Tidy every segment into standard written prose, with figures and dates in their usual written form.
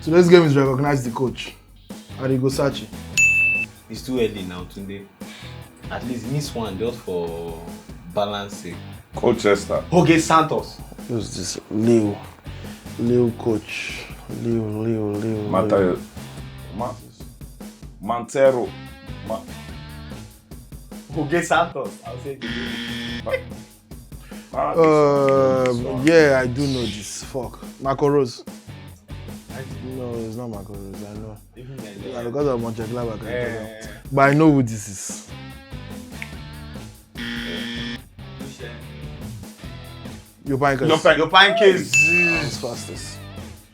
Today's game is recognize the coach. Arigosachi. It's too early now today. At least miss one just for balance sake. Colchester. Jorge Santos. Who's this? Leo coach. Leo. Mateo. Montero. Jorge Santos. I'll say it. Yeah, I do know this. Fuck. Marco Rose. No, it's not Marco Rose. I know. Yeah, because of Monteglava. But I know who this is. Your pancakes. It's fastest.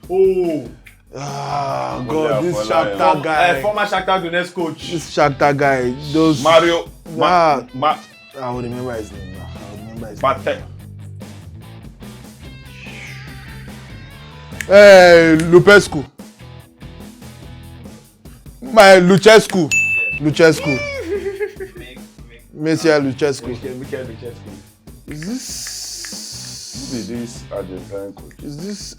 Oh. Ah, God, this Shakhtar guy. Former Shakhtar Donetsk coach. This Shakhtar guy. Those Mario. I will remember his name now. Pate. Lupescu. Lucescu. Monsieur Lucescu. Is This Argentine coach. this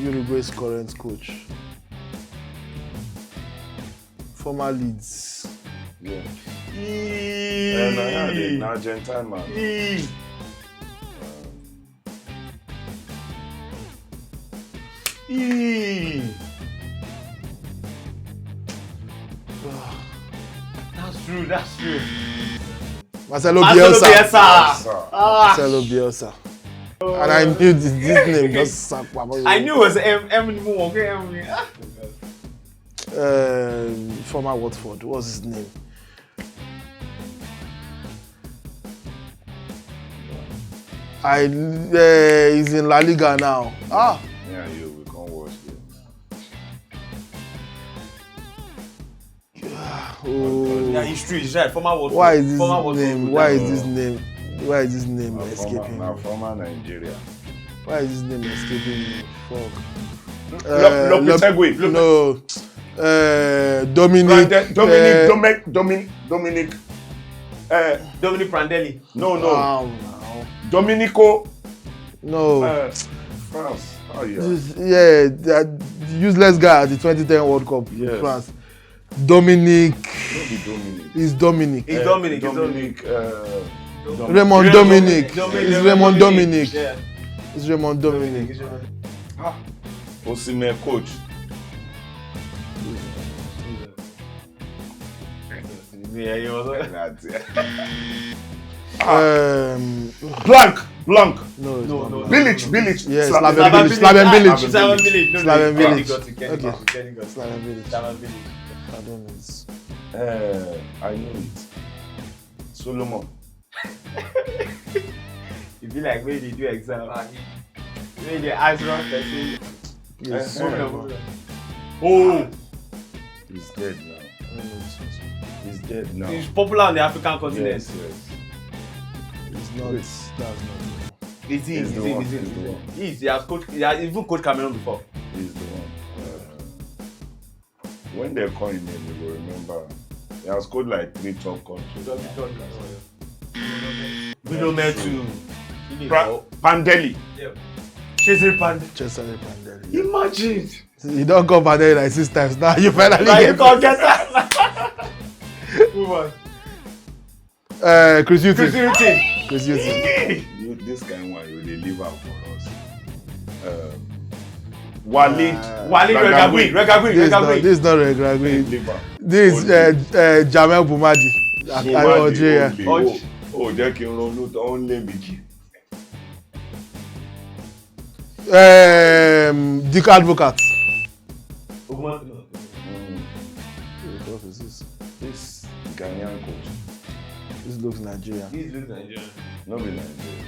Uruguay's current coach? Former Leeds. Yeah. An Argentine man. That's true. Marcelo Bielsa. Marcelo Bielsa. And I knew this name just sucked. I knew it was M. Former Watford. What was his name? He's in La Liga now. Yeah, we can't watch it. Yeah, he's true. He's right. Former Watford. Why is this name escaping me? Former Nigeria. Why is this name escaping me? Fuck. Lopetegui. No. Dominic Prandelli. No. Domenico. No. France. Oh yeah. That useless guy at the 2010 World Cup. Yes. France. Dominic. It's Dominic. Raymond Dominic. It's Raymond Dominic. Yeah. It's Raymond Dominic. Osimhen coach. Yeah, he was. Blanc. No. Bilic. Yes, Slaven Bilic. Slaven Bilic. Slaven Bilic. I don't know this. I know it. Solomon. You feel like when they do exam, when they ask wrong person. Yes. Oh, He's dead now. He's dead now. he's popular on the African continent. Yes. It's not. That's not. He's in. He has even coached Cameroon before. He's the one. When they call him in, you will remember. He has coached like 3 top countries. We don't know to Prandelli. Cesare Prandelli. Cesare Prandelli. Imagine. You don't come Prandelli like 6 times now. You finally You can't get that. Move on. Chris Hughton. This kind of one, you will leave out for us. Walid Regragui. This is not Regragui. This is Jamel Bumadi. Algeria. Jẹ́ kí n ronú tó ń lé mi kí. Dick Advocat. What is this? This Ghanaian coach. This looks Nigerian. No be Nigeria.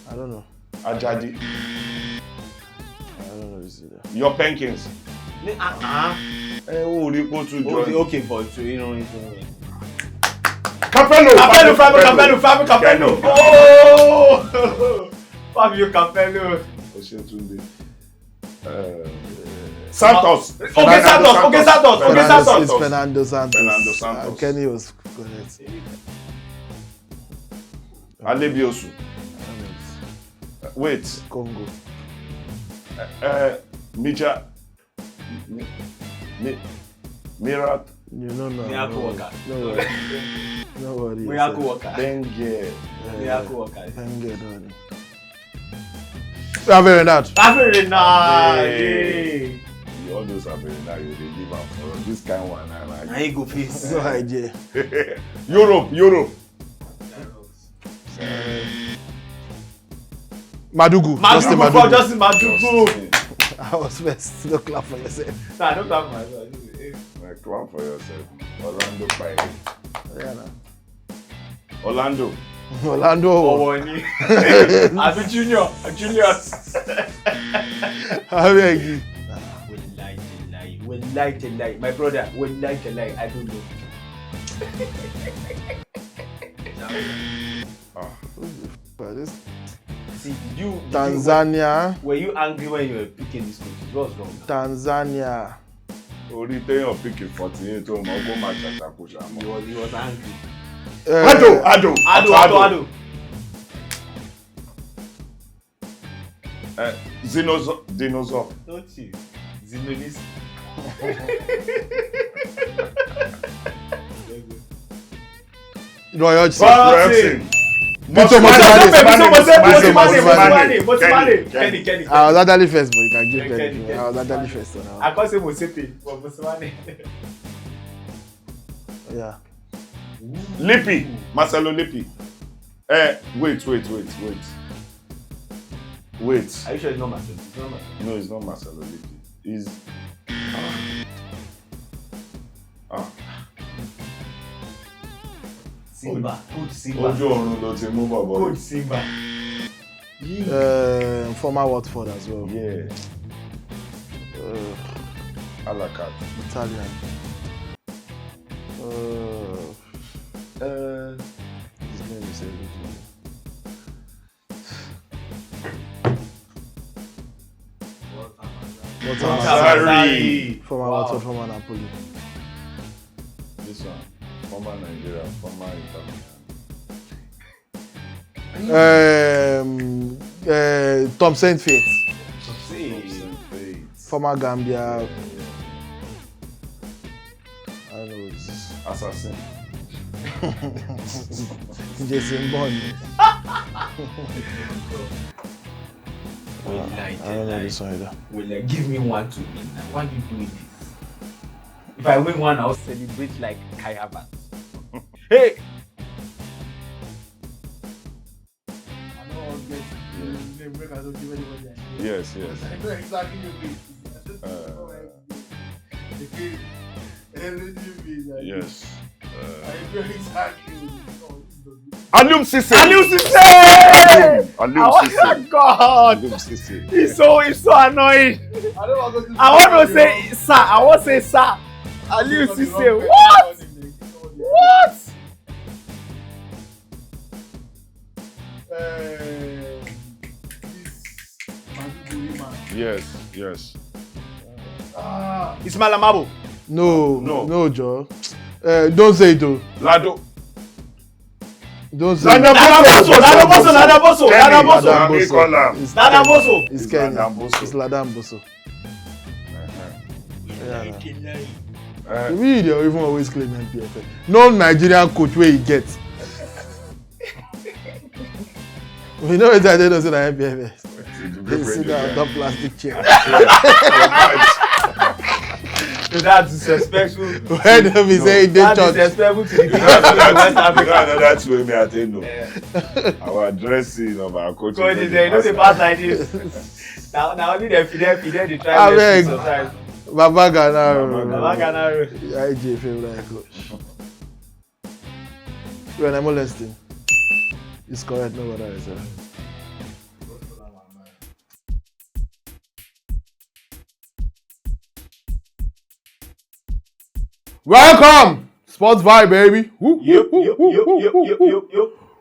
I don't know. Ajadi. I don't know this either. Your Penkins. Okay, but you know. Capello. Oh! Fabio Capello. Santos. Okay, Santos. It's Fernando Santos. Kenny was correct. Alebiosu. Wait. Congo. Micha. Mirat. You know, no. Miracle worker. No worry. No worry. Miracle worker. Benge. Miracle worker. Benge, darling. Have it that. Very nice. All those are very nice. They give up for this kind one. Now you go face. No idea. Europe. Madugu. Justin Madugu. Justin Madugu. I was first. Don't clap for yourself. Nah, don't clap for myself. Clap for yourself. Orlando Pirates. Yeah, no. Orlando. Oh, as a junior. How are you? Will lie. My brother, will lie. I don't know. See, Tanzania. Were you angry when you were picking this country? What's wrong? Tanzania. Retain your pick 48. Go match at He was angry. Ado. Dinosaur. Don't you? Zinolis. No, you're just Boxing. Kenny. I was actually first, but you can give credit. I was actually first. I can't say Mosepe, but Mosemane. Yeah. Lippi. Marcelo Lippi. Wait. Are you sure it's not Marcelo? No, it's not Marcelo Lippi. It's Simba. Good Simba. Ojo Orun ló ti mú bọ̀bọ̀. Good Simba. Former Watford as well. Yeah. Alakat. Italian. His name is everything. Sorry. Former Watford, former Napoli. This one. Former Nigeria, former Italian. Tom Saintfiet. Faith. Former Gambia. I don't know this. Assassin. Jason Bond. I don't know this one either. Well, give me one to win. Why are you doing this? If I win one, I'll celebrate like Kai Havertz. Hey! Yes. Yes. Alium Cisse! Oh my God! He's so annoying. I want to say sir. Aliu Cisse. What? Yes. Ismail Amabo. No, Joe. Don't say it though. Lado. Don't say it. Ladaboso. It's Kenny. It's Ladamboso. The video even always claim MPFL. No Nigerian coach where he gets. We know that they don't say that MPFL. They sit down on the plastic chair. That's disrespectful. When he say they That's church. disrespectful to the people of West Africa. That's where me attend. Our dressing of our coach. Coach is there, you know the pass like this. Now only them feed the tribe sometimes. Baba Ghana. IJ favorite coach. When I'm molesting. It's correct, no matter is Welcome! Sports Vibe, baby. Yup.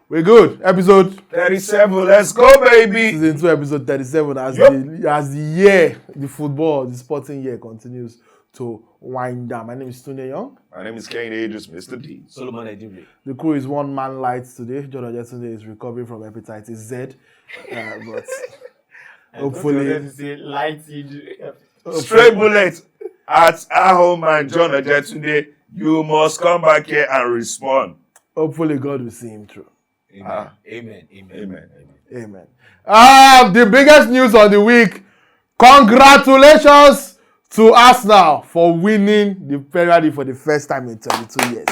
We're good. Episode 37. Let's go, baby. Season 2, episode 37. As the football, the sporting year continues to wind down. My name is Tunde Young. My name is Kane Aegis, Mr. D. Solomon Edible. The crew is one man light today. Jonathan Tunde is recovering from hepatitis Z. But Hopefully. Say light injury. Straight bullet at our home man John Ojetunde. You must come back here and respond. Hopefully God will see him through. Amen. Amen. Amen. The biggest news of the week. Congratulations to Arsenal for winning the Premier League for the first time in 22 years.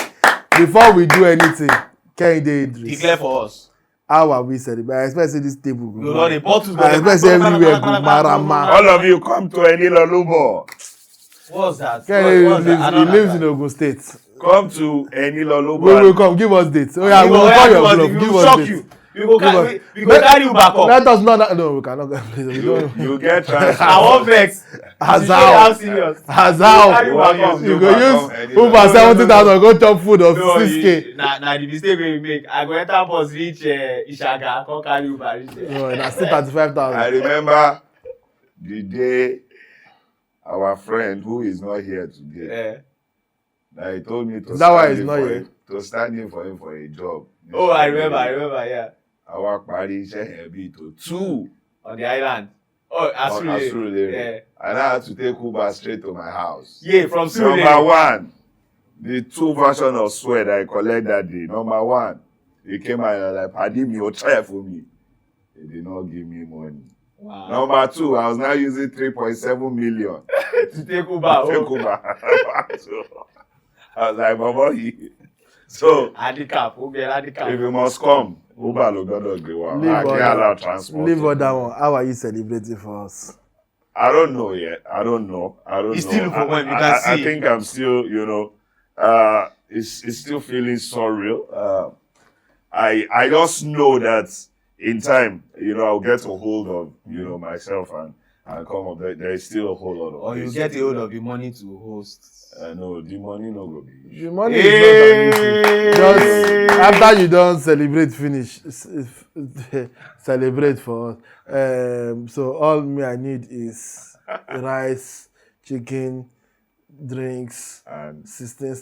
Before we do anything, Kehinde Idris. Declare for us. How are we celebrating? I expect this table. I expect everywhere go marama. All of you come to Enilo Lubo. What's that? He lives in Ogun State. Come to Enilo Lubo. We will come. Give us dates. Oh yeah, we will call your bluff. Give us dates. We go carry you back up. Let us know that. No, we cannot go. You get transfer. I won't vex. How serious? You go use over 70,000 go chop food of 6K. Nah, the mistake we make. I go enter bus reach Ishaga. Come carry you back. No, that's still 35,000. I remember the day our friend who is not here today. That he told me to stand in for him for a job. Oh, I remember, yeah. Our party heavy to 2 on the island. Oh, Asule. Yeah. And I had to take Uber straight to my house. Yeah, from Sule. Number 1, the 2 version of sweat I collect that day. Number 1, he came out and like, "Paddy me or try for me." He did not give me money. Wow. Number 2, I was now using 3.7 million to take Uber. So I was like, "Mama, so handicap. If you must come, Uber lo godo gbe wa. Transport. Leave other one. How are you celebrating for us? I don't know yet. I don't know. You still look for when you can see. I think I'm still, it's still feeling surreal. I just know that in time, I'll get a hold of, myself and come up. There is still a whole lot of. Or you get a hold of the money to host. No, the money no go be. The money is not an issue. Just after you don't celebrate, finish. Celebrate for us. So all I need is rice, chicken, drinks, and 16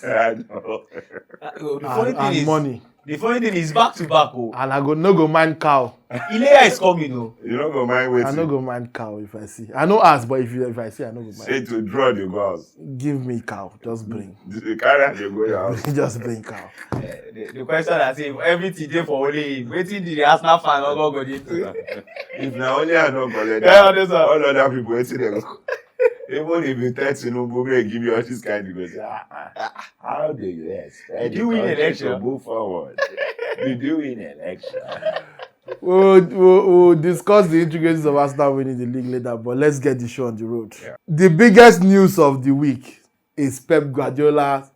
I know. and money. The funny thing is back to back. And I no go mind cow. Ilea is coming. You don't go mind waiting. I no go mind cow if I see. I no ask, but if I see, I no go mind. Say to draw the go house. Give me cow. Just bring. The carry they go your house. Just bring cow. The question I say, if everything dey for only him, waiting the Arsenal fan no go dey do. If na only I don't collect Yeah, that, all other people waiting they go. Even if you tell Tinubu may give you all this kind of go, how do you expect? Did you win election? To move forward. Did you win election? We'll discuss the intricacies of Arsenal winning the league later, but let's get the show on the road. Yeah. The biggest news of the week is Pep Guardiola,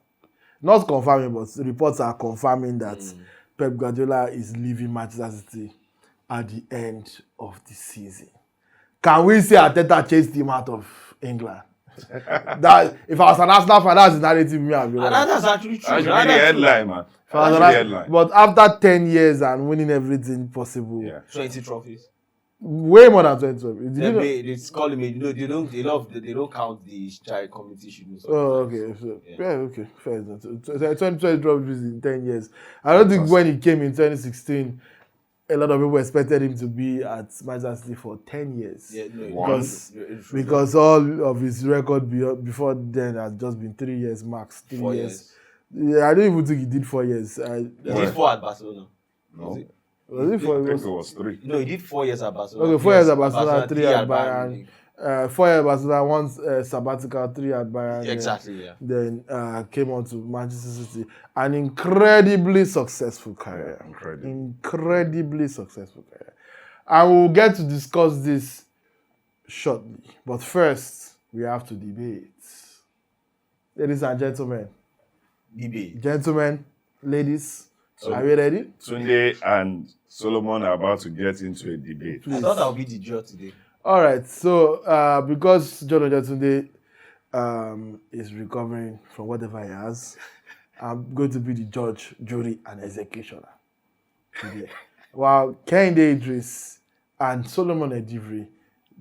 not confirming, but reports are confirming that Pep Guardiola is leaving Manchester City at the end of the season. Can we say Arteta chased him out of England? That if I was an Arsenal fan, that's the narrative me I'll be running. And that's actually true. That's really the headline, man. That's the headline. But after 10 years and winning everything possible, 20 trophies. Way more than 20 trophies. They call him. They don't count the child competition. Oh, okay. So, okay. Fair enough. 20 trophies in 10 years. I don't think when he came in 2016, a lot of people expected him to be at Manchester City for 10 years. Yeah, because all of his record before then has just been 3 years max. 4 years. Yeah, I don't even think he did 4 years. He did 4 at Barcelona. No. Was it 4 years? I think it was 3. No, he did 4 years at Barcelona. Okay, 4 years at Barcelona, 3 at Bayern. 4 years at Barcelona, 1 sabbatical, 3 at Bayern. Exactly, yeah. Then came on to Manchester City. An incredibly successful career. Incredibly successful career. And we'll get to discuss this shortly. But first, we have to debate. Ladies and gentlemen. Debate. Gentlemen, ladies, are we ready? Tunde and Solomon are about to get into a debate. Please. I thought that would be the draw today. All right, so because John Ojetunde is recovering from whatever he has, I'm going to be the judge, jury, and executioner today. While Kehinde Idris and Solomon Edivri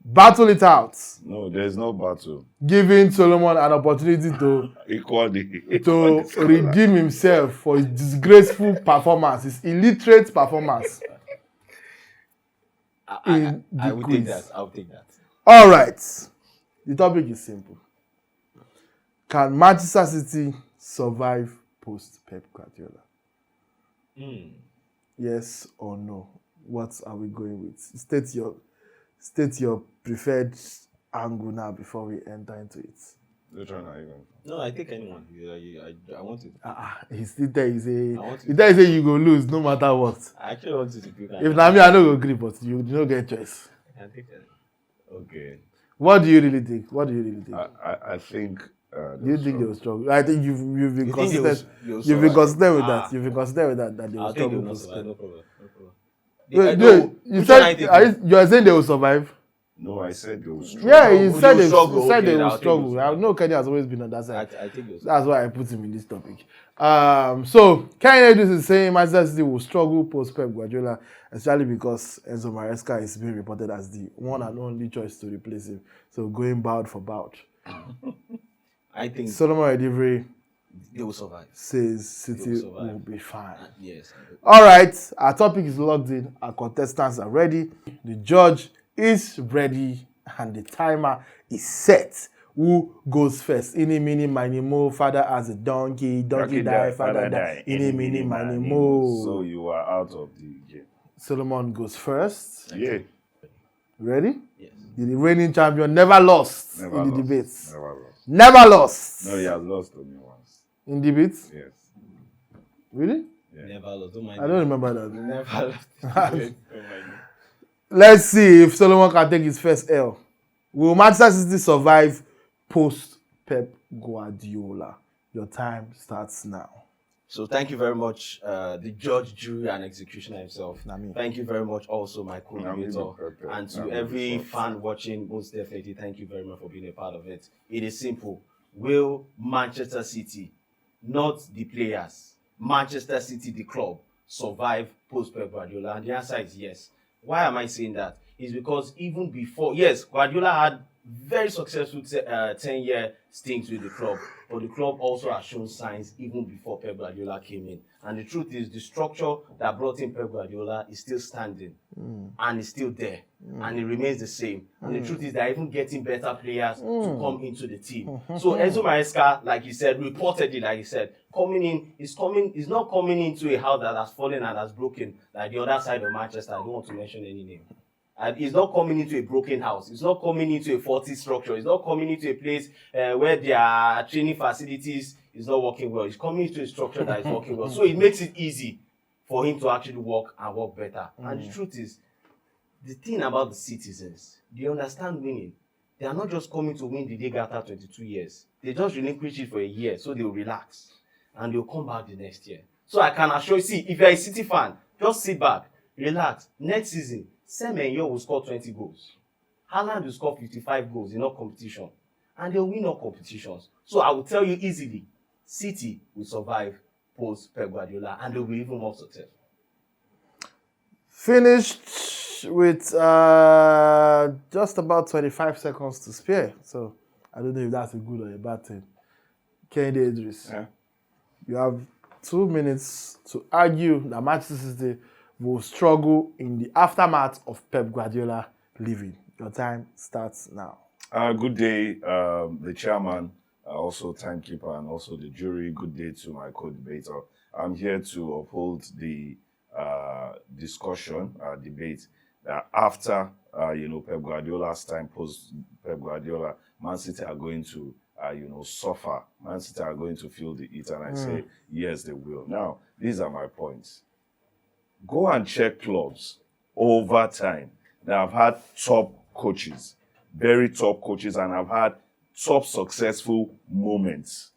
battle it out. No, there's no battle. Giving Solomon an opportunity to redeem himself for his disgraceful performance, his illiterate performance. I would take that. I'll take that. All right. The topic is simple. Can Manchester City survive post Pep Guardiola? Yes or no? What are we going with? State your preferred angle now before we enter into it. Which one are you going for? No, I take anyone. I want it. He still tell you say you go lose no matter what. I actually want it to pick. If not me, I don't go agree, but you don't get choice. I can take it. Okay. What do you really think? I think. Do you think they will struggle? I think you've been consistent. You've been consistent with that. You've been consistent with that they will struggle. No problem. Wait, you said you are saying they will survive? No, I said they will struggle. Yeah, he said they will I'll struggle. I know Kenny has always been on that side. I think That's why I put him in this topic. So Kenny is saying Manchester City will struggle post Pep Guardiola, especially because Enzo Maresca is being reported as the one and only choice to replace him. So going bout for bout. I think Solomon Edivri they will survive. Says City will be fine. Yes. All right, our topic is logged in. Our contestants are ready. The judge is ready, and the timer is set. Who goes first? Ini, mini, mini, mo. Father as a donkey. Donkey die, father die. Ini, mini, mini, mo. So you are out of the game. Solomon goes first. Yeah. Ready? Yes. The reigning champion never lost in the debates. Never lost. Never lost. No, he has lost to me once. In debates? Yes. Really? Yeah. Never lost. Don't mind. I don't remember that. Never lost. Let's see if Solomon can take his first L. Will Manchester City survive post Pep Guardiola? Your time starts now. So thank you very much, the judge, jury, and executioner himself. Thank you very much also, my co-creator. And to every fan watching, most definitely, thank you very much for being a part of it. It is simple. Will Manchester City, not the players, Manchester City, the club, survive post Pep Guardiola? And the answer is yes. Why am I saying that? It's because even before, yes, Guardiola had very successful 10-year stints with the club, but the club also has shown signs even before Pep Guardiola came in. And the truth is, the structure that brought in Pep Guardiola is still standing, and it's still there, and it remains the same. And the truth is, they're even getting better players to come into the team. So Enzo Maresca, like you said, reportedly, like you said, is not coming into a house that has fallen and has broken, like the other side of Manchester. I don't want to mention any name. And he's not coming into a broken house. He's not coming into a faulty structure. He's not coming into a place where their training facilities is not working well. He's coming into a structure that is working well. So it makes it easy for him to actually work and work better. And the truth is, the thing about the citizens, they understand winning. They are not just coming to win the league after 22 years. They just relinquish it for a year, so they'll relax. And they'll come back the next year. So I can assure you, see, if you're a City fan, just sit back, relax. Next season, Semenyo will score 20 goals. Haaland will score 55 goals in all competition. And they'll win all competitions. So I will tell you easily, City will survive post Pep Guardiola and they'll be even more successful. Finished with just about 25 seconds to spare. So I don't know if that's a good or a bad thing. Kenny Idris, you have 2 minutes to argue that Manchester City will struggle in the aftermath of Pep Guardiola leaving. Your time starts now. Good day, the chairman, also timekeeper, and also the jury. Good day to my co-debater. I'm here to uphold the discussion, debate that after Pep Guardiola's time, post Pep Guardiola, Man City are going to suffer. Man City are going to feel the heat, and I say yes, they will. Now, these are my points. Go and check clubs over time that have had top coaches, very top coaches, and have had top successful moments.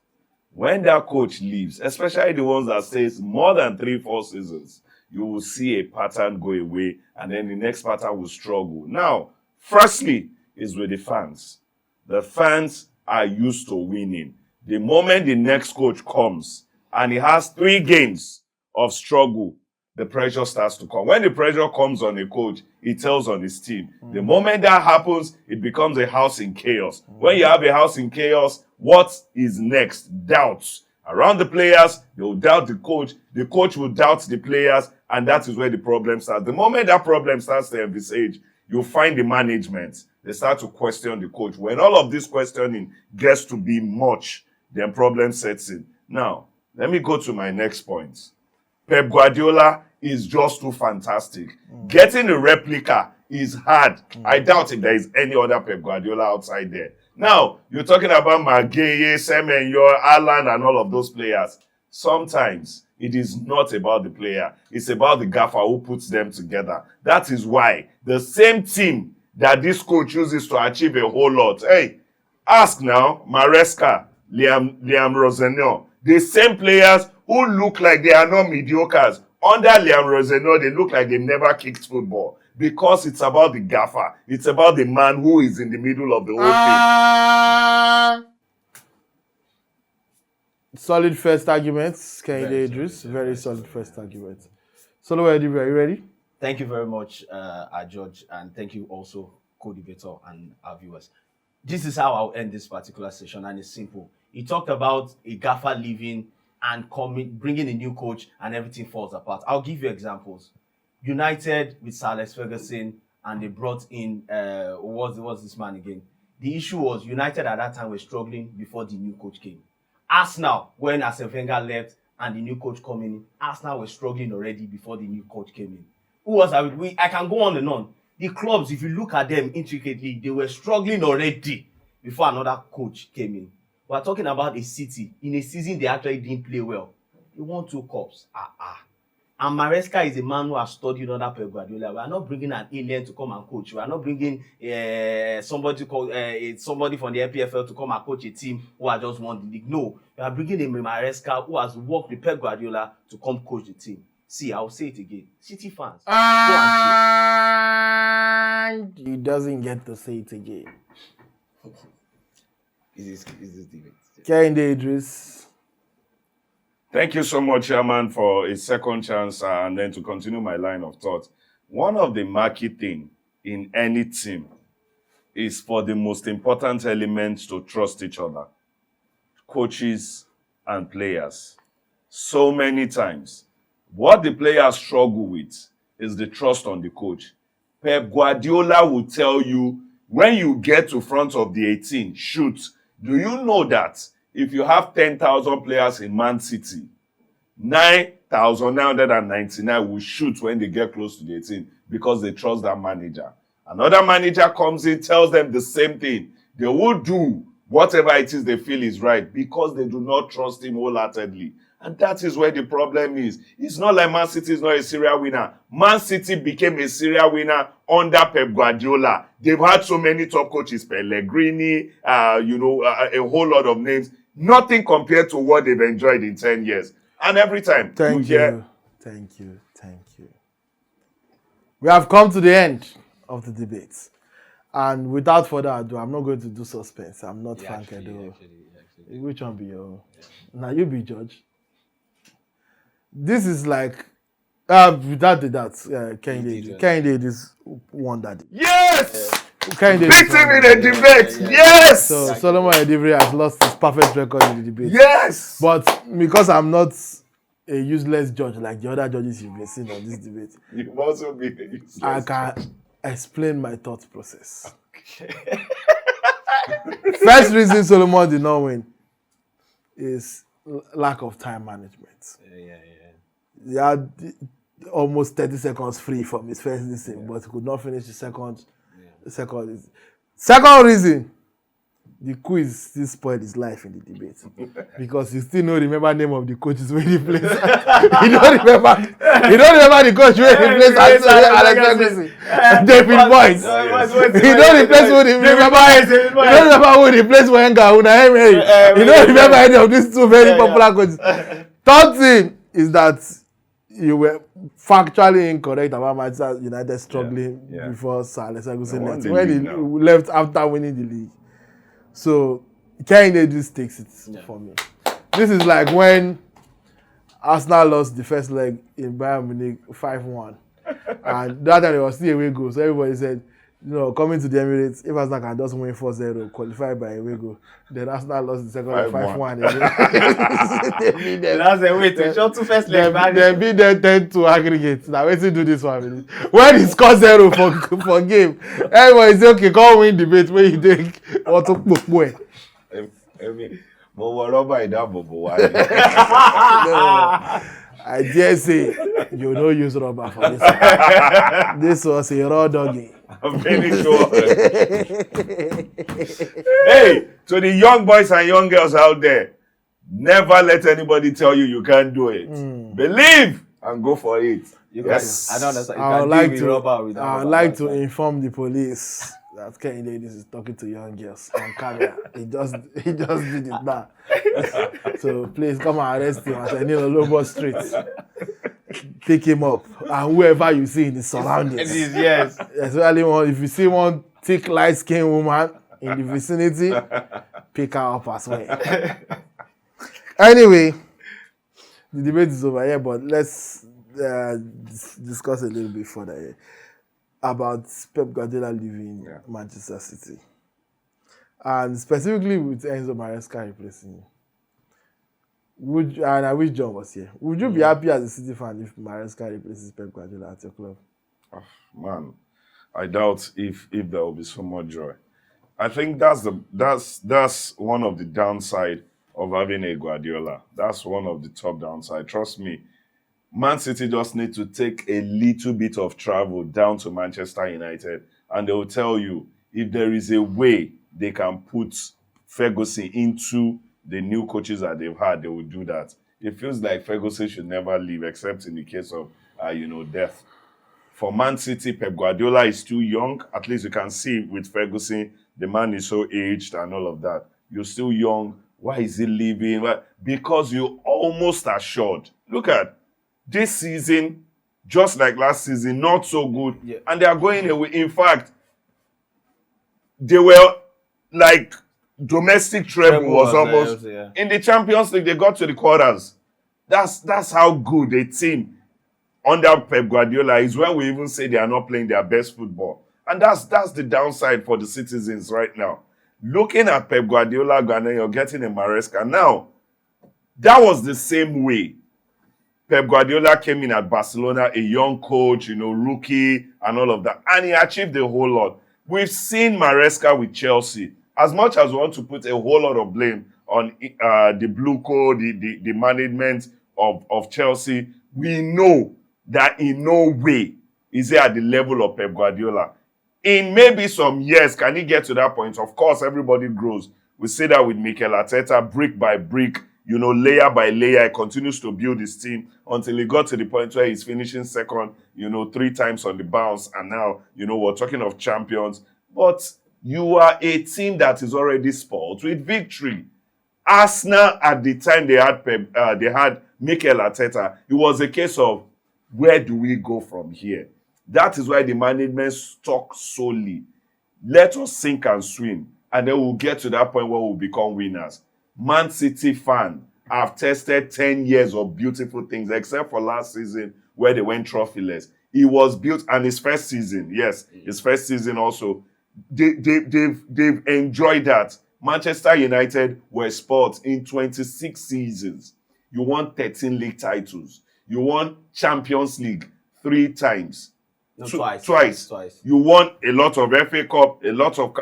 When that coach leaves, especially the ones that stays more than 3-4 seasons, you will see a pattern go away, and then the next pattern will struggle. Now, firstly, is with the fans. The fans are used to winning. The moment the next coach comes and he has 3 games of struggle, the pressure starts to come. When the pressure comes on a coach, it tells on his team. The moment that happens, it becomes a house in chaos. When you have a house in chaos, what is next? Doubts. Around the players, they will doubt the coach will doubt the players, and that is where the problem starts. The moment that problem starts to envisage, you'll find the management. They start to question the coach. When all of this questioning gets to be much, then problem sets in. Now, let me go to my next point. Pep Guardiola is just too fantastic. Getting a replica is hard. I doubt if there is any other Pep Guardiola outside there. Now, you're talking about Maguire, Semenyo, Alan, and all of those players. Sometimes it is not about the player. It's about the gaffer who puts them together. That is why the same team that this coach uses to achieve a whole lot. Hey, ask now, Maresca, Liam Rosenio, the same players who look like they are not mediocres. Under Liam Rosenio, they look like they never kicked football. Because it's about the gaffer. It's about the man who is in the middle of the whole thing. Solid first argument, Kehinde Idris. Very solid first argument. Solo Edibre, are you ready? Thank you very much, George, and thank you also, co-debater and our viewers. This is how I'll end this particular session, and it's simple. He talked about a gaffer leaving and bringing a new coach, and everything falls apart. I'll give you examples. United with Sir Alex Ferguson, and they brought in what's this man again? The issue was United at that time were struggling before the new coach came. Arsenal, when Arsene Wenger left and the new coach coming in, Arsenal were struggling already before the new coach came in. Who was I with? I can go on and on. The clubs, if you look at them intricately, they were struggling already before another coach came in. We're talking about a City. In a season, they actually didn't play well. They won 2 cups. And Maresca is a man who has studied under Pep Guardiola. We are not bringing an alien to come and coach. We are not bringing somebody from the NPFL to come and coach a team who has just won the league. No, we are bringing a Maresca who has worked with Pep Guardiola to come coach the team. See, I'll say it again. City fans, go and And he doesn't get to say it again. Is this debate? Kehinde Idris. Thank you so much, Chairman, for a second chance and then to continue my line of thought. One of the marquee things in any team is for the most important elements to trust each other, coaches and players. So many times, what the players struggle with is the trust on the coach. Pep Guardiola will tell you, when you get to front of the 18, shoot. Do you know that if you have 10,000 players in Man City, 9,999 will shoot when they get close to the 18 because they trust that manager. Another manager comes in, tells them the same thing. They will do whatever it is they feel is right because they do not trust him wholeheartedly. And that is where the problem is. It's not like Man City is not a serial winner. Man City became a serial winner under Pep Guardiola. They've had so many top coaches, Pellegrini, a whole lot of names. Nothing compared to what they've enjoyed in 10 years. And every time Thank you. We have come to the end of the debate. And without further ado, I'm not going to do suspense. I'm not Frank Edo. Which one be your? Yeah. Now you be judge. This is like without the Kehinde is one that. Yes! Kehinde beat him in a debate. Yes! So Solomon Edivri has lost his perfect record in the debate. Yes! But because I'm not a useless judge like the other judges you've been seeing on this debate, you've also been a useless I can explain my thought process. Okay. First reason Solomon did not win is lack of time management. He had almost 30 seconds free from his first listen, but he could not finish the second. Second reason, the quiz still spoiled his life in the debate because he still don't remember the name of the coaches when he plays. He don't remember the coach when he plays Alex Ferguson, David Moyes. He don't remember who he plays Wenger. He don't remember any of these two very popular coaches. Third thing is that you were factually incorrect about Manchester United struggling before Sir Alex Ferguson left. When he left after winning the league. So, Kehinde just takes it for me. This is like when Arsenal lost the first leg in Bayern Munich 5-1. And that time it was still away goal. So everybody said, coming to the Emirates, if Arsenal can just win 4-0, qualify by a way goal, then Arsenal lost the second leg 5-1. That's a way to short two first leg back. They beat them 10-2 aggregate. Now wait till do this one. When he score 0 for game, everybody say okay, come win debate when you take what to put boy. But what about that, Bobo? I dare say you don't use rubber for this one. This was a raw doggy. I'm very sure. Hey, to the young boys and young girls out there, never let anybody tell you can't do it. Believe and go for it. Yes. I don't understand. I would like to inform the police that Kenny Davis is talking to young girls on camera. He just did it now. So please come and arrest him at any Lobo Street. Pick him up. And whoever you see in the surroundings. Yes. Especially if you see one thick, light-skinned woman in the vicinity, pick her up as well. Anyway, the debate is over here, but let's discuss a little bit further here about Pep Guardiola leaving Manchester City. And specifically with Enzo Maresca replacing him. And I wish John was here. Would you be happy as a City fan if Maresca replaces Pep Guardiola at your club? Oh, man, I doubt if there will be so much joy. I think that's one of the downside of having a Guardiola. That's one of the top downside. Trust me, Man City just need to take a little bit of travel down to Manchester United, and they will tell you if there is a way they can put Ferguson into the new coaches that they've had, they will do that. It feels like Ferguson should never leave, except in the case of, death. For Man City, Pep Guardiola is too young. At least you can see with Ferguson, the man is so aged and all of that. You're still young. Why is he leaving? Well, because you're almost assured. Look at this season, just like last season, not so good. Yeah. And they are going away. In fact, they were like domestic treble was almost in the Champions League. They got to the quarters. That's how good a team under Pep Guardiola is, when we even say they are not playing their best football. And that's the downside for the citizens right now. Looking at Pep Guardiola, you're getting a Maresca. Now, that was the same way Pep Guardiola came in at Barcelona, a young coach, rookie and all of that. And he achieved a whole lot. We've seen Maresca with Chelsea. As much as we want to put a whole lot of blame on the Blue Code, the management of Chelsea, we know that in no way is he at the level of Pep Guardiola. In maybe some years, can he get to that point? Of course, everybody grows. We say that with Mikel Arteta, brick by brick, layer by layer, he continues to build his team until he got to the point where he's finishing second, 3 times on the bounce. And now, we're talking of champions. But you are a team that is already spoiled with victory. Arsenal, at the time they had Mikel Arteta, it was a case of, where do we go from here? That is why the management stuck solely. Let us sink and swim, and then we'll get to that point where we'll become winners. Man City fan have tested 10 years of beautiful things, except for last season where they went trophyless. It was built, and his first season, his first season also, they've enjoyed that. Manchester United were spoiled in 26 seasons. You won 13 league titles. You won Champions League 3 times. No, twice. You won a lot of FA Cup, a lot of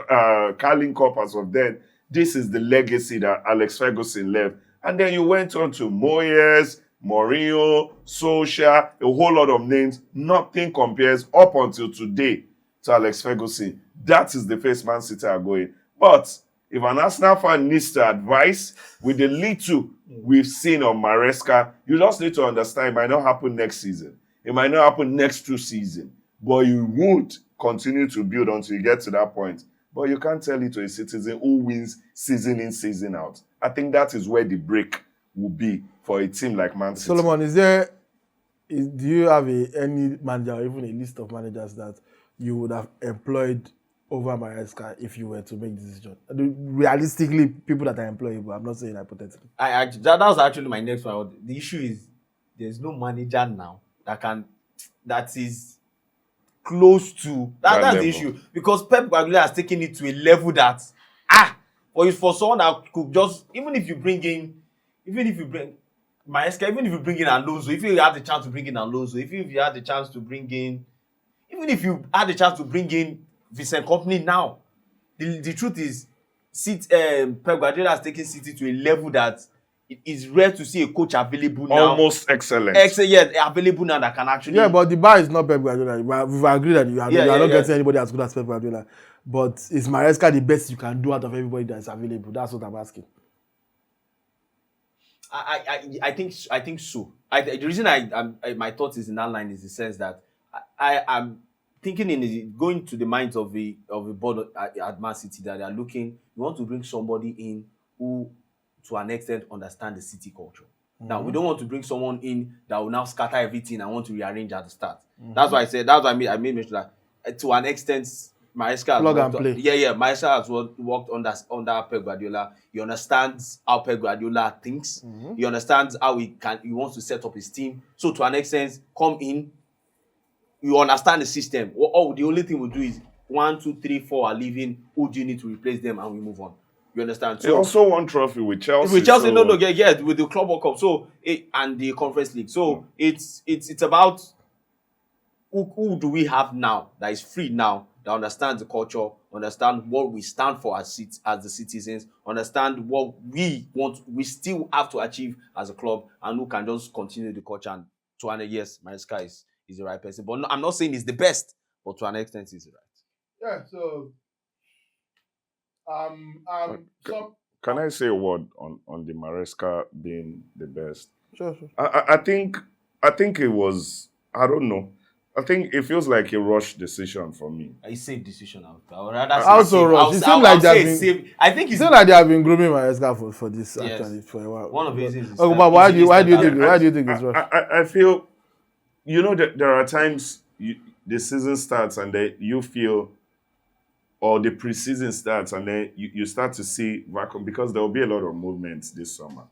Carling Cup as of then. This is the legacy that Alex Ferguson left. And then you went on to Moyes, Mourinho, Solskjaer, a whole lot of names. Nothing compares up until today to Alex Ferguson. That is the face Man City are going. But if an Arsenal fan needs to advise with the little we've seen on Maresca, you just need to understand it might not happen next season. It might not happen next 2 seasons. But you would continue to build until you get to that point. But you can't tell it to a citizen who wins season in, season out. I think that is where the break will be for a team like Man City. Solomon, do you have any manager or even a list of managers that you would have employed over Maresca if you were to make the decision? Realistically, people that are employable, I'm not saying hypothetically. That was actually my next one. The issue is there's no manager now that is close to that's the level. issue, because Pep Guardiola has taken it to a level that for someone that could just, even if you bring Maresca, even if you bring in Alonso, if you had the chance to bring in Alonso, if you had the chance to bring in, even if you had the chance to bring in Vincent Kompany now, the truth is, Pep Guardiola has taken City to a level that it is rare to see a coach available now. Almost excellent. Available now that can actually. Yeah, but the bar is not Pep Guardiola. We've agreed that you are not getting anybody as good as Pep Guardiola. But is Maresca the best you can do out of everybody that's available? That's what I'm asking. I think so. The reason my thought is in that line is the sense that I'm thinking going to the minds of the board at Man City, that they are looking. We want to bring somebody in who, to an extent, understand the City culture. Mm-hmm. Now, we don't want to bring someone in that will now scatter everything and want to rearrange at the start. Mm-hmm. That's why I said. That's why I made mention that to an extent, Maresca plug and play. Maresca has worked under Pep Guardiola. He understands how Pep Guardiola thinks. Mm-hmm. He understands how he wants to set up his team. So to an extent, come in, you understand the system. The only thing we do is 1, 2, 3, 4 are leaving. Who do you need to replace them, and we move on. You understand? So they also won trophy with Chelsea. With the Club World Cup. So and the Conference League. So it's about who do we have now that is free now, that understands the culture, understand what we stand for as the citizens, understand what we want, we still have to achieve as a club, and who can just continue the culture. And to an extent, yes, Maresca is the right person. But I'm not saying he's the best, but to an extent, he's the right. Yeah, so can I say a word on the Maresca being the best? Sure. I think it was, I don't know. I think it feels like a rushed decision for me. A safe decision out. Also rushed. It seems like they have been grooming Maresca for this actually for a while. One of his is. But why do you think it's rushed? I feel, that there are times the season starts and then you feel, or the preseason starts and then you start to see vacuum, because there will be a lot of movements this summer.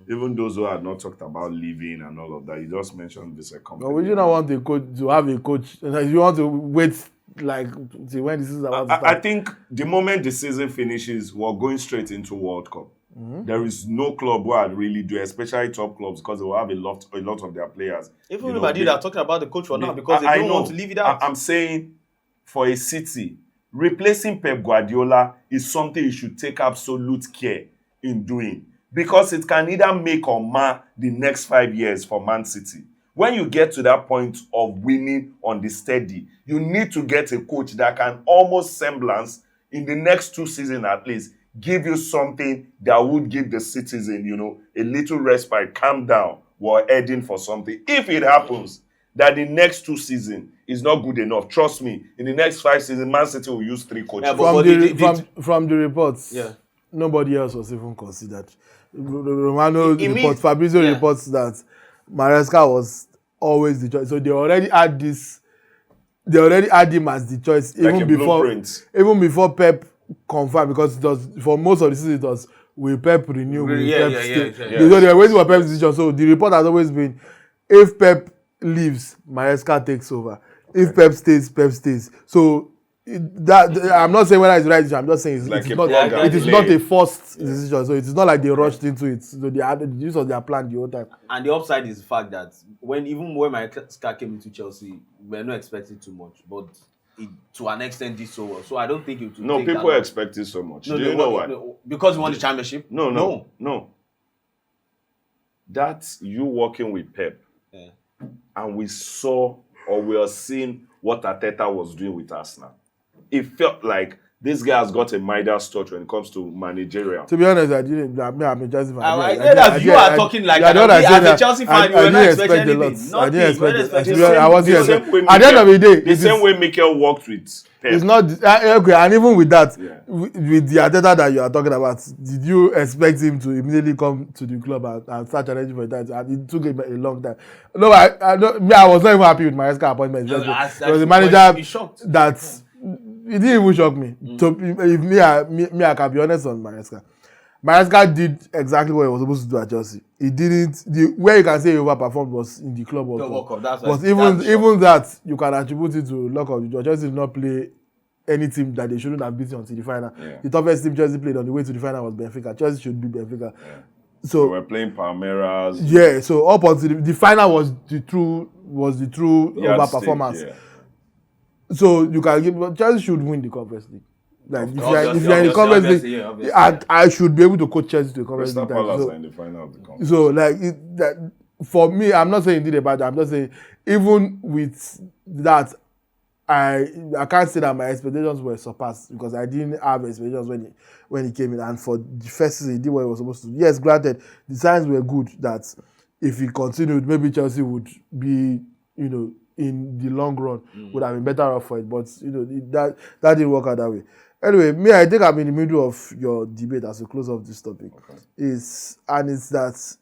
Even those who had not talked about leaving and all of that, you just mentioned this company. No, would you not want a coach to have a coach? You want to wait till when the season about to start? I think the moment the season finishes, we're going straight into World Cup. Mm-hmm. There is no club who I'd really do, especially top clubs, because they will have a lot of their players. Even Madrid are talking about the coach for now, because they don't want to leave it out. I'm saying, for a City, replacing Pep Guardiola is something you should take absolute care in doing, because it can either make or mar the next 5 years for Man City. When you get to that point of winning on the steady, you need to get a coach that can almost semblance, in the next 2 seasons at least, give you something that would give the citizen, a little respite, calm down, while heading for something. If it happens that the next 2 seasons is not good enough, trust me, in the next 5 seasons, Man City will use 3 coaches. Yeah, from the reports, nobody else was even considered. Romano reports, Fabrizio reports that Maresca was always the choice. So they already had him as the choice even before Pep confirmed, because it was, for most of the season, it was, will Pep renew, will Pep stay. So they were waiting for Pep's decision. So the report has always been, if Pep leaves, Maresca takes over. If Pep stays, Pep stays. So I'm not saying whether it's the right decision. I'm just saying it is not a forced decision. So it's not like they rushed into it. So this was their plan the whole time. And the upside is the fact that when Maresca came into Chelsea, we were not expecting too much, but to an extent did so well. So I don't think it will. No, people expected so much. Do you know why? Because we won the championship. No. That's you working with Pep, and we are seeing what Arteta was doing with Arsenal. It felt like this guy has got a Midas touch when it comes to managerial. To be honest, I didn't. I'm a Chelsea fan. I know that you are talking like as a Chelsea fan. You were not expecting anything. I didn't expect it. I wasn't expecting. At the end of the day, the same way Mikel worked with Pep. It's not okay. And even with that, with the Arteta that you are talking about, did you expect him to immediately come to the club and start challenging for that? And it took him a long time. No, I was not even happy with Maresca appointment. It was the manager that. It didn't even shock me. So if me, I can be honest on Maresca. Maresca did exactly what he was supposed to do at Chelsea. He didn't. Where you can say he overperformed was in the Club World Cup. But even that, you can attribute it to luck of the draw. Chelsea did not play any team that they shouldn't have beaten until the final. Yeah. The toughest team Chelsea played on the way to the final was Benfica. Chelsea should beat Benfica. Yeah. So they were playing Palmeiras. Yeah. So up until the final was the true overperformance. Yeah. So you can give Chelsea should win the Conference League. Like if you're in the Conference League, I should be able to coach Chelsea to the Conference League. So, in the final of the Conference. So like for me, I'm not saying he did a bad job. I'm just saying even with that, I can't say that my expectations were surpassed because I didn't have expectations when he came in. And for the first season, he did what he was supposed to do. Yes, granted, the signs were good that if he continued, maybe Chelsea would be, in the long run, would have been better off for it. But that didn't work out that way. Anyway, I think I'm in the middle of your debate as we close off this topic. Okay. It's that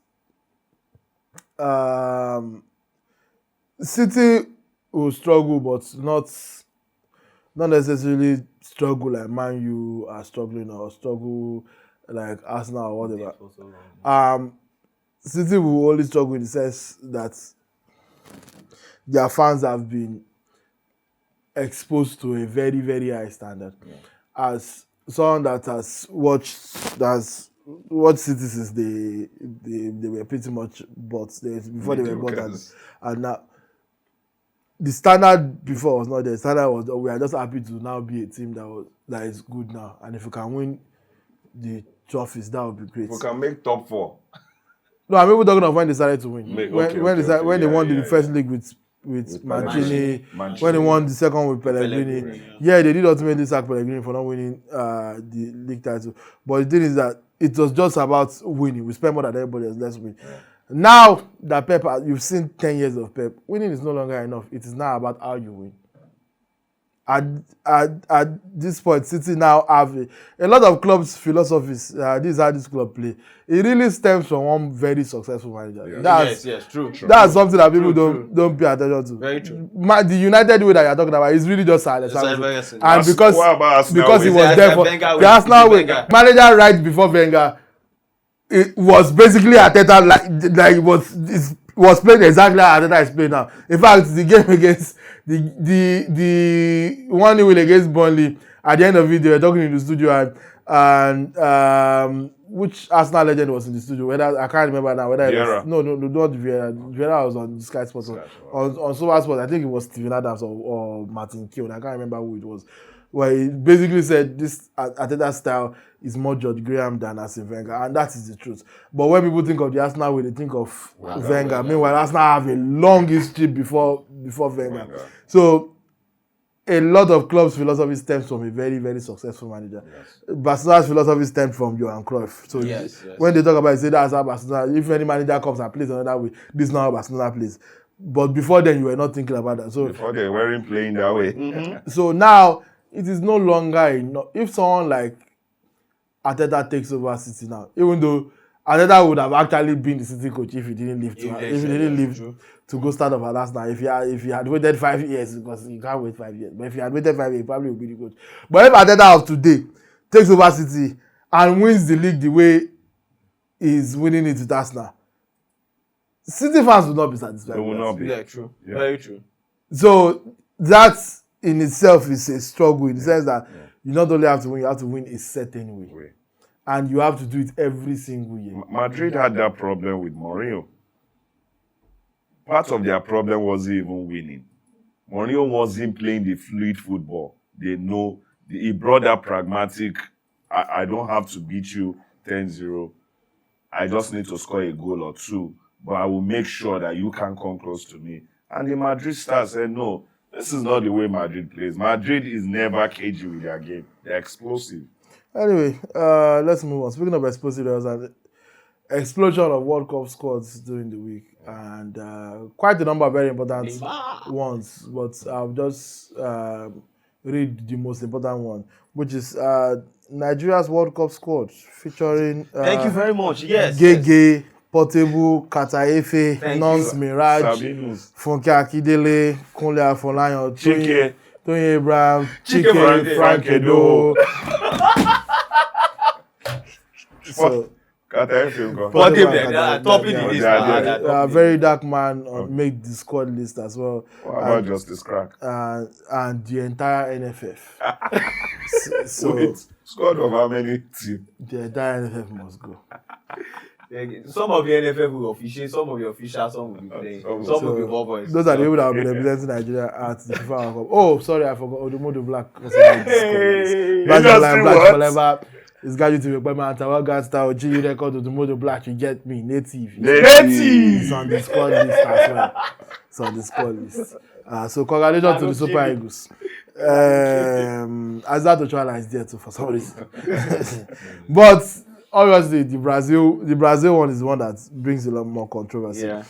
City will struggle, but not necessarily struggle like Man U are struggling or struggle like Arsenal or whatever. City will only struggle in the sense that their fans have been exposed to a very, very high standard. Yeah. As someone that has watched City since they were pretty much bought before they were bought, and now the standard before was not there. The standard was we are just happy to now be a team that is good now, and if we can win the trophies, that would be great. We can make top 4. No, I'm even talking of when they started to win. When they won the first league with Mancini, when they won the second with Pellegrini. Yeah, they did ultimately sack Pellegrini for not winning the league title. But the thing is that it was just about winning. We spent more than everybody else. Let's win. Yeah. Now that Pep, you've seen 10 years of Pep, winning is no longer enough. It is now about how you win. At this point, City now have a lot of clubs' philosophies. This is how this club play. It really stems from one very successful manager. Yes, true. That's something that people don't pay attention to. Very true. The United way that you're talking about is really just silent. And because he was there for the Arsenal way, manager right before Wenger, it was basically Arteta like it was playing exactly how Arteta is playing now. In fact, the game against the 1-0 against Burnley, at the end of it, they were talking in the studio and which Arsenal legend was in the studio? Whether I can't remember now. Whether it was, no, not Vieira. Vieira was on Sky Sports on Super Sports. I think it was Steven Adams or Martin Keown. I can't remember who it was. Where he basically said this Arteta style is more George Graham than Arsene Wenger, and that is the truth. But when people think of the Arsenal way, they think of Wenger. Meanwhile, Arsenal have a long history before Wenger. So a lot of clubs' philosophy stems from a very, very successful manager. Yes. Barcelona's philosophy stems from Johan Cruyff. So when they talk about it, say that's how Barcelona, if any manager comes and plays another way, this is not how Barcelona plays. But before then, you were not thinking about that. So before they weren't playing that way. Mm-hmm. So now, it is no longer enough. If someone like Arteta takes over City now, even though Arteta would have actually been the City coach if he didn't leave to go start off at Arsenal. If he had waited 5 years, because you can't wait 5 years. But if he had waited 5 years, he probably would be the coach. But if Arteta of today takes over City and wins the league the way he's winning it with Arsenal, City fans will not be satisfied. They will not be. Yeah, true. Yeah. Very true. So that's in itself is a struggle in the sense that you not only have to win, you have to win a certain way. And you have to do it every single year. Madrid had that problem with Mourinho. Part of their problem wasn't even winning. Mourinho wasn't playing the fluid football. They know he brought that pragmatic, I don't have to beat you 10-0. I just need to score a goal or two, but I will make sure that you can come close to me. And the Madrid stars said, no, this is not the way Madrid plays. Madrid is never cagey with their game. They're explosive. Anyway, let's move on. Speaking of explosive, there was an explosion of World Cup squads during the week. And quite a number of very important ones. But I'll just read the most important one, which is Nigeria's World Cup squad featuring... Thank you very much. Yes. Gege, Portable, Kataefe, Nons Mirage, Funke Akindele, Kunle Afolayan, Tony Abraham, Chike, Frank Edo. So. Very dark man made the squad list as well. What about Justice Crack? And the entire NFF. Wait, squad of how many teams? The entire NFF must go. Some of the NFF will officiate, some of the officials, some will be playing, some will be ball boys. Those are the people that will be representing Nigeria at the FIFA World Cup. Oh, sorry, I forgot. Odumodu Black. Black. It's got you to be my Antawaga style G record of the Modo Black. You get me, native. It's on the squad list as well. It's on the squad list. So congratulations to the Super Eagles. Azato Chala is there too for some reason. But obviously the Brazil one is the one that brings a lot more controversy. Yeah.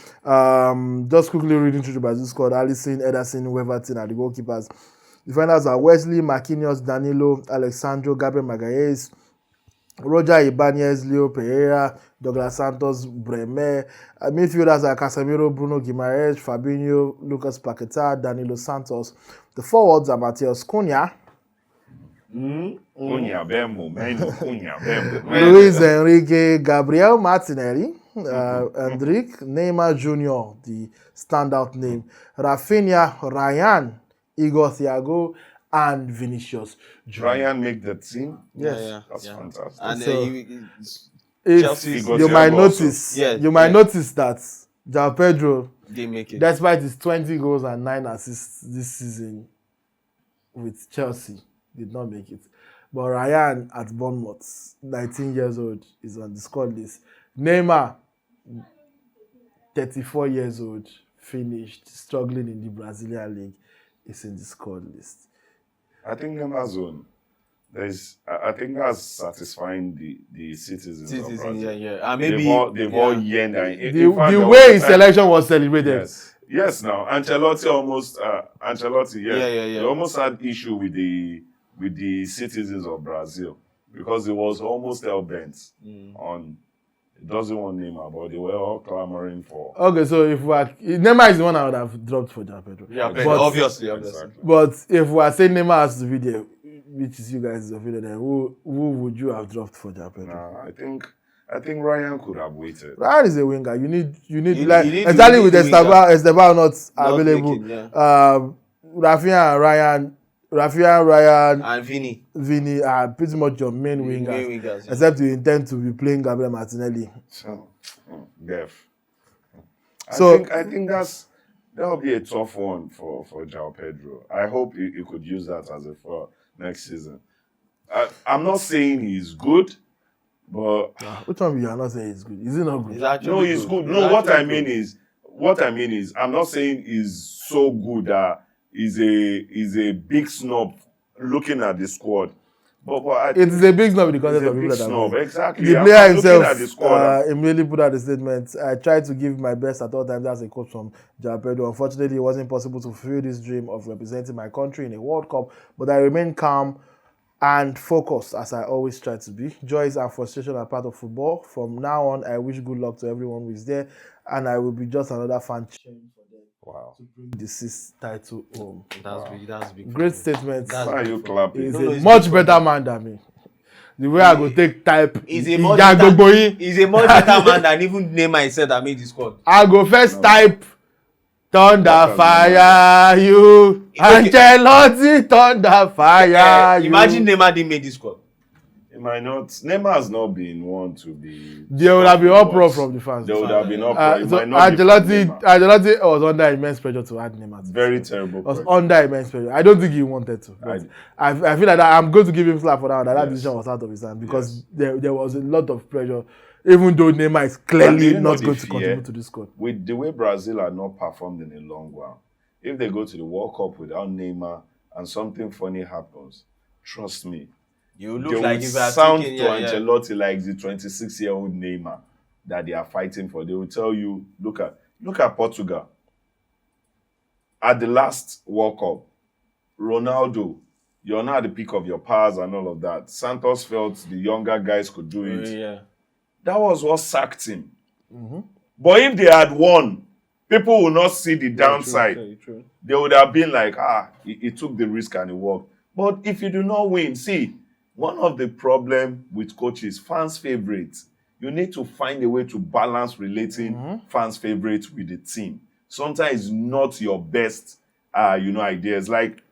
Just quickly reading through the Brazil squad: Alisson, Ederson, Weverton are the goalkeepers. Defenders are Wesley, Marquinhos, Danilo, Alexandro, Gabriel Magalhaes, Roger Ibanez, Leo Pereira, Douglas Santos, Bremer. Midfielders are Casemiro, Bruno Guimaraes, Fabinho, Lucas Paquetá, Danilo Santos. The forwards are Matheus Cunha, Luis Enrique, Gabriel Martinelli, Endrick, Neymar Jr., the standout name, Rafinha, Ryan, Igor Thiago, and Vinicius Jr. Ryan make the team? Yes. That's fantastic. And you might notice that João Pedro, despite his 20 goals and 9 assists this season with Chelsea, did not make it. But Ryan at Bournemouth, 19 years old, is on the squad list. Neymar, 34 years old, finished, struggling in the Brazilian league, is in the squad list. I think Neymar's own. I think that's satisfying the citizens of Brazil. And maybe they've all yearned. The way his selection was celebrated. Yes. Now Ancelotti he almost had issue with the citizens of Brazil because he was almost hell bent on. He doesn't want Neymar, but they were all clamoring for. Okay, so if Neymar is the one I would have dropped for João Pedro. Yeah, but obviously. Exactly. But if we are saying Neymar has to be there, which is you guys' opinion, then who would you have dropped for João Pedro? Nah, I think Ryan could have waited. Ryan is a winger. You need exactly with Esteban not available. Rafinha and Vini are pretty much your main wingers, except you intend to be playing Gabriel Martinelli. Def. So I think that'll be a tough one for João Pedro. I hope you could use that as a for next season. I'm not saying he's good, but which one you are not saying he's good? Is he not good? No, he's good. No, what I mean is, I'm not saying he's so good that he's a big snob looking at the squad. But it is a big snob in the context of people that are exactly. The player himself immediately put out a statement. I tried to give my best at all times. That's a quote from João Pedro. Unfortunately, it wasn't possible to fulfill this dream of representing my country in a World Cup, but I remain calm and focused as I always try to be. Joys and frustration are part of football. From now on, I wish good luck to everyone who is there, and I will be just another fan cheering for them. Wow. To bring the sixth title home. That's big. Great statement. Why are you clapping? He's a much better man than me. The way I go take type. He's a much better man than even Neymar said that made the squad. I go first type. Thunder fire you. Ancelotti thunder fire you. Imagine Neymar didn't make this squad. It might not. Neymar has not been one to be. There would have been uproar from the fans. There would have been uproar. So Ancelotti was under immense pressure to add Neymar. Very terrible. Was under immense pressure. I don't think he wanted to. I feel like I'm going to give him slack for that. That decision was out of his hand because there was a lot of pressure. Even though Neymar is clearly not going to contribute to this squad. With the way Brazil are not performed in a long while, if they go to the World Cup without Neymar and something funny happens, trust me, you look like you sound to Ancelotti like the 26-year-old Neymar that they are fighting for. They will tell you, look at Portugal. At the last World Cup, Ronaldo, you're not at the peak of your powers and all of that. Santos felt the younger guys could do it. That was what sacked him. Mm-hmm. But if they had won, people will not see the downside. True. They would have been like, he took the risk and it worked. But if you do not win, see, one of the problem with coaches, fans' favorites. You need to find a way to balance relating fans' favorites with the team. Sometimes it's not your best, ideas. Like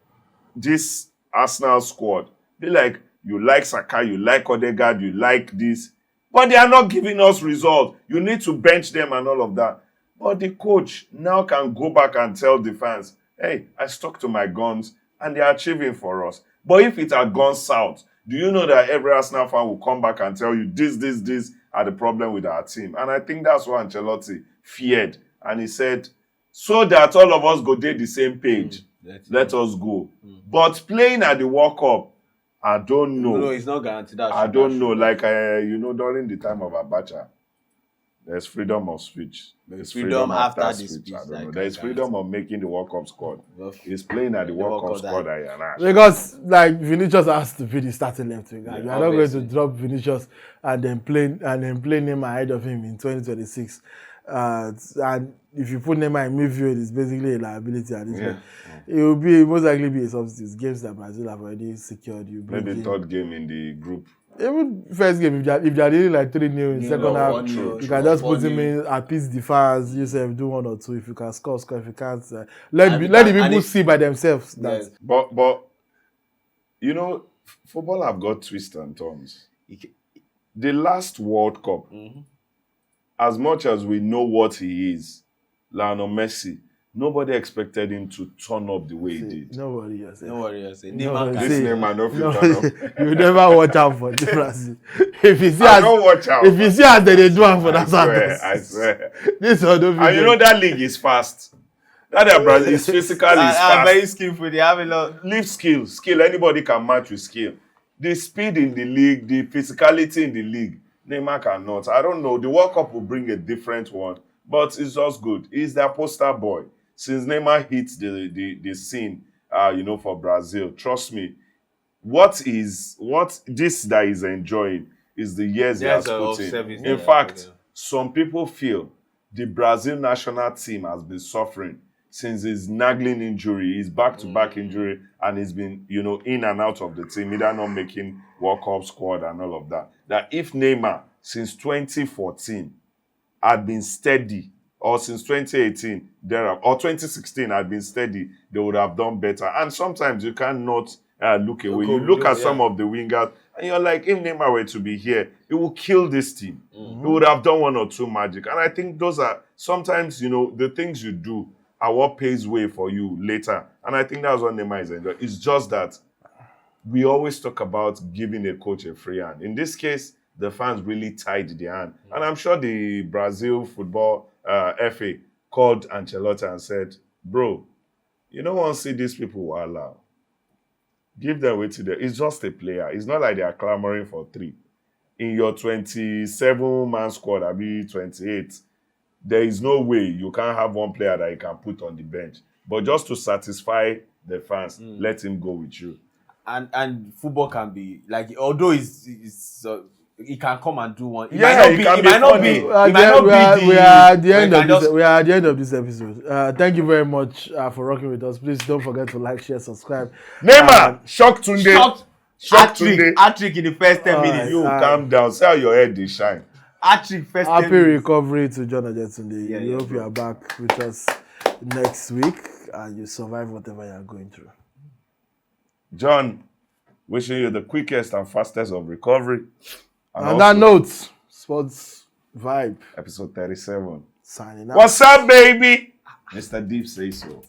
this Arsenal squad, they like, you like Saka, you like Odegaard, you like this, but they are not giving us results. You need to bench them and all of that. But the coach now can go back and tell the fans, hey, I stuck to my guns and they are achieving for us. But if it had gone south, do you know that every Arsenal fan will come back and tell you this are the problem with our team? And I think that's what Ancelotti feared. And he said, so that all of us go there the same page, let us go. But playing at the World Cup, I don't know. No, it's not guaranteed. I don't know. Like, during the time of Abacha, there's freedom of speech. There's freedom after the speech. I don't know. There's freedom of making the World Cup squad. He's playing at the World Cup squad. Because, like, Vinicius has to be the starting left wing. Like, you are not going to drop Vinicius and then play Neymar ahead of him in 2026. And if you put Neymar in midfield, it's basically a liability at this point. It will most likely be a substitute. Games that Brazil have already secured. Maybe third game in the group. Even first game, if they are really like 3-0 in second half, you can just put him in, appease the fans, yourself, do 1 or 2. If you can score. If you can't, let the people see by themselves. That. But football have got twists and turns. The last World Cup, as much as we know what he is, Lionel Messi, nobody expected him to turn up the way he did. Nobody has said. This Neymar no fit turn up. You never watch out for difference. If you see as they do am for that Santos. I swear. This one don't. And you know that league is fast. That Brazil is physical, is fast. Very skillful. They have a lot. Leave skill. Anybody can match with skill. The speed in the league, the physicality in the league, Neymar cannot. I don't know. The World Cup will bring a different one, but it's just good. He's their poster boy. Since Neymar hits the scene, for Brazil, trust me, what this that he's enjoying is the years he has put in. In fact, some people feel the Brazil national team has been suffering since his nagging injury, his back-to-back injury, and he's been, in and out of the team, either not making World Cup squad and all of that. That if Neymar, since 2014, had been steady, or since 2018, or 2016 had been steady, they would have done better. And sometimes you cannot look away. You look at some of the wingers, and you're like, if Neymar were to be here, it will kill this team. He would have done 1 or 2 magic. And I think those are, sometimes, the things you do are what pays way for you later. And I think that's what Neymar is enjoying. It's just that we always talk about giving a coach a free hand. In this case, the fans really tied their hand. And I'm sure the Brazil football FA called Ancelotti and said, bro, you don't want to see these people who are allowed. Give them way to them. It's just a player. It's not like they are clamoring for 3. In your 27-man squad, I mean 28, there is no way you can't have one player that you can put on the bench. But just to satisfy the fans, let him go with you. And football can be, like, although he can come and do one. We are at the end of this episode. Thank you very much for rocking with us. Please don't forget to like, share, subscribe. Neymar, shock Tunde. Hat-trick in the first 10 minutes. You calm down. See how your head they shine. Hat-trick first 10 minutes. Happy recovery to John Ajetunde. We hope you are back with us next week and you survive whatever you are going through. John, wishing you the quickest and fastest of recovery. And on that note, Sports Vibe. Episode 37. Signing out. What's up, baby? Mr. Deep say so.